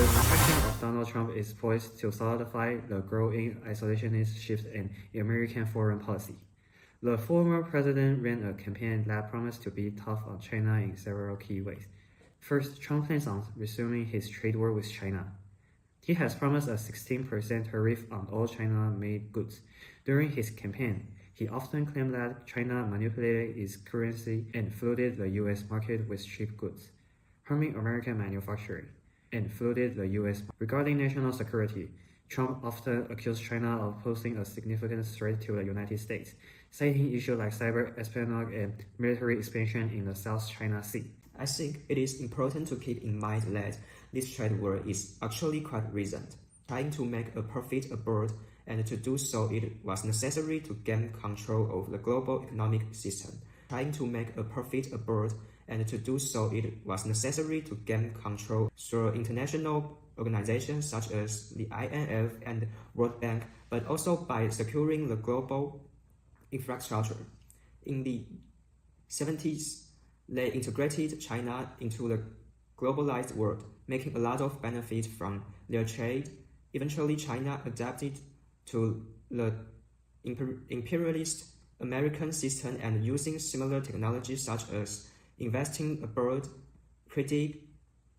reelection of Donald Trump is poised to solidify the growing isolationist shift in American foreign policy. The former president ran a campaign that promised to be tough on China in several key ways. First, Trump plans on resuming his trade war with China. He has promised a 16% tariff on all China-made goods. During his campaign, he often claimed that China manipulated its currency and flooded the U.S. market with cheap goods, harming American manufacturing, and flooded the U.S. Regarding national security, Trump often accused China of posing a significant threat to the United States, citing issues like cyber espionage and military expansion in the South China Sea. I think it is important to keep in mind that this trade war is actually quite recent. Trying to make a profit abroad, and to do so it was necessary to gain control of the global economic system. Trying to make a profit abroad, and to do so it was necessary to gain control through international organizations such as the IMF and World Bank, but also by securing the global infrastructure. In the 70s, they integrated China into the globalized world, making a lot of benefit from their trade. Eventually, China adapted to the imperialist American system and using similar technologies such as investing abroad, credit,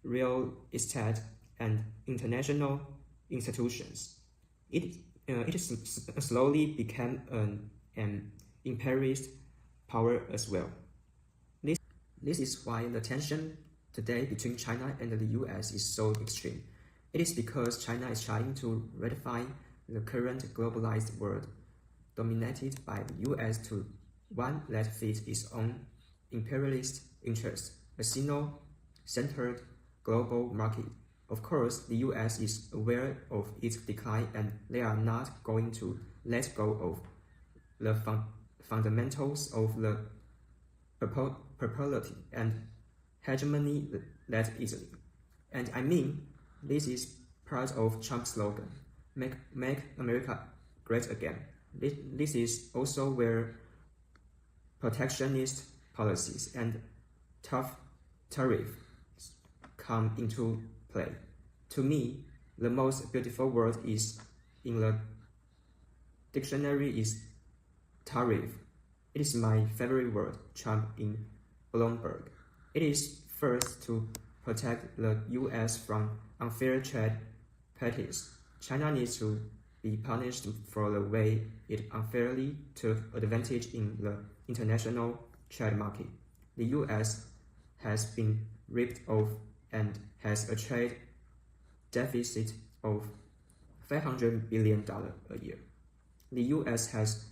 real estate, and international institutions. It slowly became an imperialist power as well. This is why the tension today between China and the US is so extreme. It is because China is trying to ratify the current globalized world, dominated by the US, to one that fits its own imperialist interests, a single-centered global market. Of course, the US is aware of its decline and they are not going to let go of the fundamentals of the property and hegemony that easily. And I mean, this is part of Trump's slogan, make America great again. This is also where protectionist policies and tough tariffs come into play. To me, the most beautiful word is in the dictionary is tariff. It is my favorite word, Trump in Bloomberg. It is first to protect the US from unfair trade practice. China needs to be punished for the way it unfairly took advantage in the international trade market. The US has been ripped off and has a trade deficit of $500 billion a year. The US has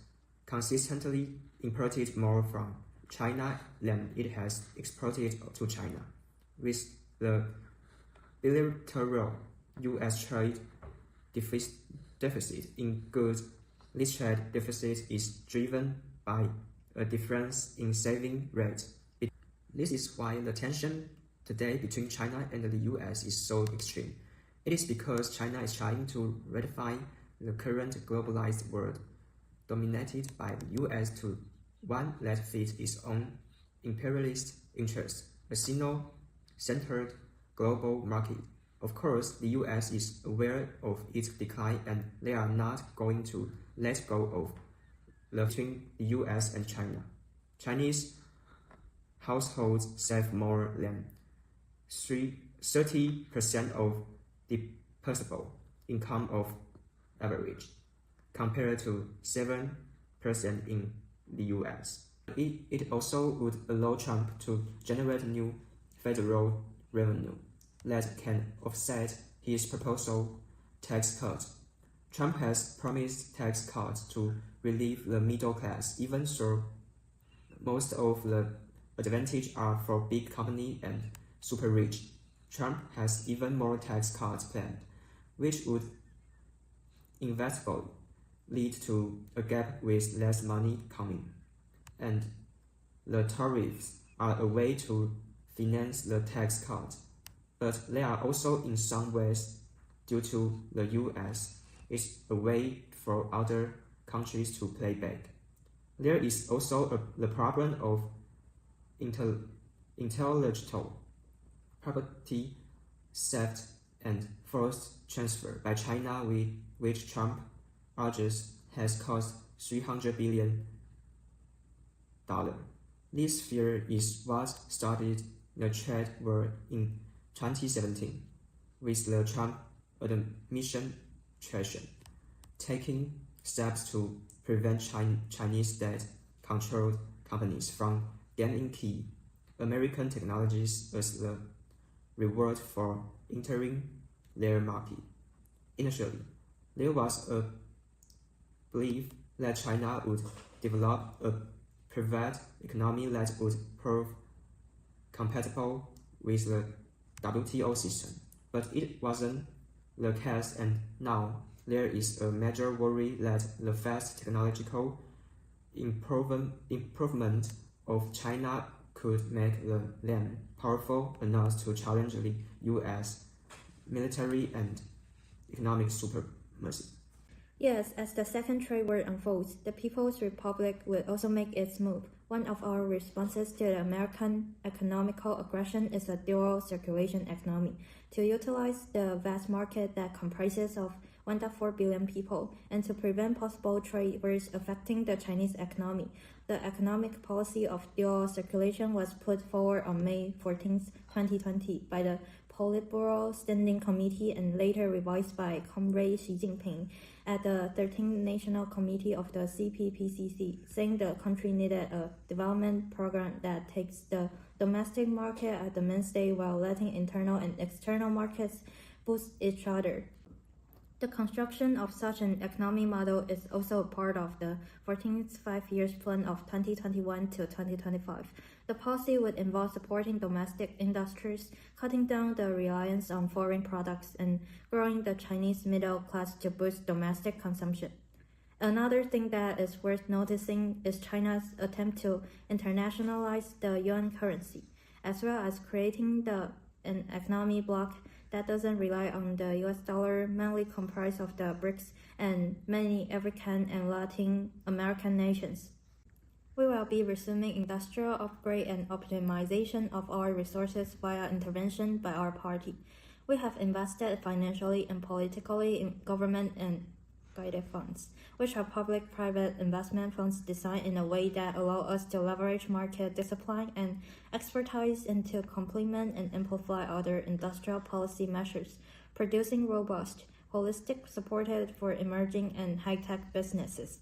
consistently imported more from China than it has exported to China. With the bilateral US trade deficit in goods, this trade deficit is driven by a difference in saving rate. This is why the tension today between China and the US is so extreme. It is because China is trying to ratify the current globalized world, dominated by the US, to one that fits its own imperialist interests, a single-centered global market. Of course, the US is aware of its decline and they are not going to let go of the between the US and China. Chinese households save more than 30% of disposable income of average, compared to 7% in the US. It also would allow Trump to generate new federal revenue that can offset his proposal tax cuts. Trump has promised tax cuts to relieve the middle class, even though most of the advantage are for big companies and super rich. Trump has even more tax cuts planned, which would inevitably lead to a gap with less money coming. And the tariffs are a way to finance the tax cuts, but they are also in some ways, due to the US, it's a way for other countries to play back. There is also the problem of intellectual property theft and forced transfer by China, which Trump argues has cost $300 billion. This fear is what started the trade war in 2017, with the Trump administration taking steps to prevent Chinese state-controlled companies from gaining key American technologies as the reward for entering their market. Initially, there was a belief that China would develop a private economy that would prove compatible with the WTO system, but it wasn't the case, and now there is a major worry that the fast technological improvement of China could make them powerful enough to challenge the U.S. military and economic supremacy. Yes, as the second trade war unfolds, the People's Republic will also make its move. One of our responses to the American economical aggression is a dual circulation economy, to utilize the vast market that comprises of 1.4 billion people, and to prevent possible trade wars affecting the Chinese economy. The economic policy of dual circulation was put forward on May 14, 2020 by the Politburo Standing Committee and later revised by Comrade Xi Jinping at the 13th National Committee of the CPPCC, saying the country needed a development program that takes the domestic market as the mainstay while letting internal and external markets boost each other. The construction of such an economic model is also part of the 14th five-year plan of 2021 to 2025. The policy would involve supporting domestic industries, cutting down the reliance on foreign products, and growing the Chinese middle class to boost domestic consumption. Another thing that is worth noticing is China's attempt to internationalize the yuan currency, as well as creating an economic bloc that doesn't rely on the US dollar, mainly comprised of the BRICS and many African and Latin American nations. We will be resuming industrial upgrade and optimization of our resources via intervention by our party. We have invested financially and politically in government and guided funds, which are public-private investment funds designed in a way that allow us to leverage market discipline and expertise and to complement and amplify other industrial policy measures, producing robust, holistic, supported for emerging and high-tech businesses.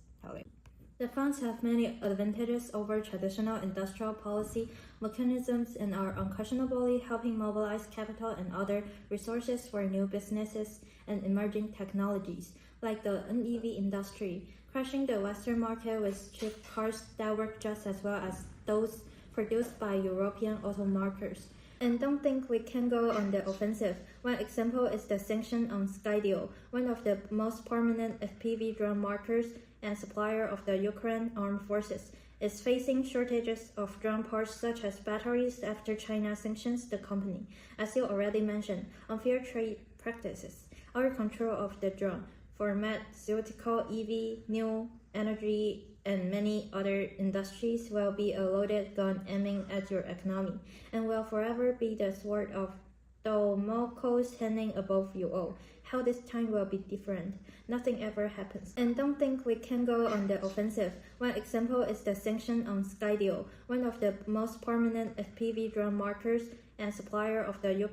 The funds have many advantages over traditional industrial policy mechanisms and are unquestionably helping mobilize capital and other resources for new businesses and emerging technologies, like the NEV industry, crushing the Western market with cheap cars that work just as well as those produced by European automakers. And don't think we can go on the offensive. One example is the sanction on Skydio, one of the most prominent FPV drone markers and supplier of the Ukraine armed forces, is facing shortages of drone parts such as batteries after China sanctions the company. As you already mentioned, unfair trade practices, our control of the drone, pharmaceutical, EV, new energy, and many other industries will be a loaded gun aiming at your economy, and will forever be the sword of Damocles hanging above you all. How this time will be different. Nothing ever happens. And don't think we can go on the offensive. One example is the sanction on Skydio, one of the most prominent FPV drone markers and supplier of the Ukraine